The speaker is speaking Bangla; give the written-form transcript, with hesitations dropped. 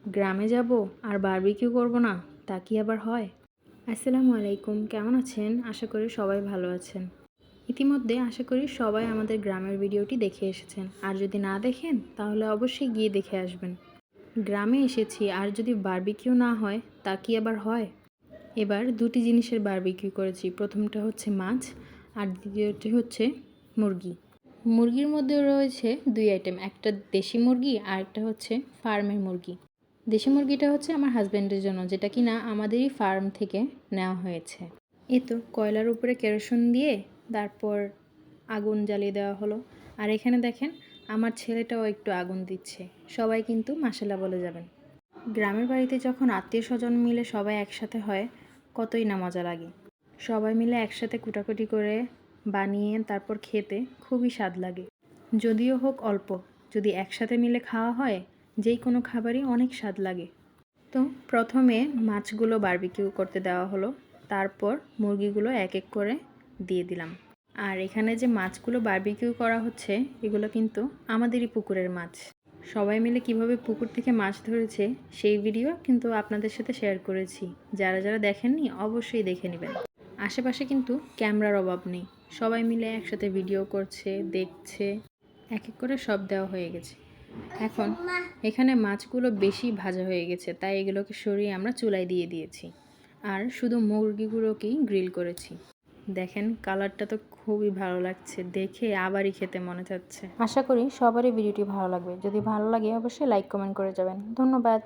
গ্রামে যাব আর বারবিকিউ করব না, তা কি আবার হয়? আসসালামু আলাইকুম, কেমন আছেন? আশা করি সবাই ভালো আছেন। ইতিমধ্যে আশা করি সবাই আমাদের গ্রামের ভিডিওটি দেখে এসেছেন, আর যদি না দেখেন তাহলে অবশ্যই গিয়ে দেখে আসবেন। গ্রামে এসেছি আর যদি বারবিকিউ না হয় তা কি আবার হয়? এবার দুটি জিনিসের বারবিকিউ করেছি। প্রথমটা হচ্ছে মাছ আর দ্বিতীয়টি হচ্ছে মুরগি। মুরগির মধ্যে রয়েছে দুই আইটেম, একটা দেশি মুরগি আর একটা হচ্ছে ফার্মের মুরগি। দেশি মুরগিটা হচ্ছে আমার হাজব্যান্ডের জন্য, যেটা কিনা আমাদেরই ফার্ম থেকে নেওয়া হয়েছে। এই তো কয়লার উপরে কেরোসিন দিয়ে তারপর আগুন জ্বালিয়ে দেওয়া হলো। আর এখানে দেখেন আমার ছেলেটাও একটু আগুন দিচ্ছে। সবাই কিন্তু মাশাআল্লাহ বলে যাবেন। গ্রামের বাড়িতে যখন আত্মীয় স্বজন মিলে সবাই একসাথে হয়, কতই না মজা লাগে। সবাই মিলে একসাথে কুটাকুটি করে বানিয়ে তারপর খেতে খুবই স্বাদ লাগে। যদিও হোক অল্প, যদি একসাথে মিলে খাওয়া হয় যেই কোনো খাবারই অনেক স্বাদ লাগে। তো প্রথমে মাছগুলো বারবিকিউ করতে দেওয়া হলো, তারপর মুরগিগুলো এক এক করে দিয়ে দিলাম। আর এখানে যে মাছগুলো বারবিকিউ করা হচ্ছে এগুলো কিন্তু আমাদেরই পুকুরের মাছ। সবাই মিলে কিভাবে পুকুর থেকে মাছ ধরেছে সেই ভিডিও কিন্তু আপনাদের সাথে শেয়ার করেছি। যারা যারা দেখেননি অবশ্যই দেখে নেবেন। আশেপাশে কিন্তু ক্যামেরার অভাব নেই, সবাই মিলে একসাথে ভিডিও করছে, দেখছে। এক এক করে সব দেওয়া হয়ে গেছে। এখন এখানে মাছগুলো বেশি ভাজা হয়ে গেছে, তাই এগুলোকে সরিয়ে আমরা চুলায় দিয়ে দিয়েছি। আর শুধু মুরগিগুলোকেই গ্রিল করেছি। দেখেন কালারটা তো খুবই ভালো লাগছে, দেখে আবারই খেতে মনে চাচ্ছে। আশা করি সবারই ভিডিওটি ভালো লাগবে। যদি ভালো লাগে অবশ্যই লাইক কমেন্ট করে যাবেন। ধন্যবাদ।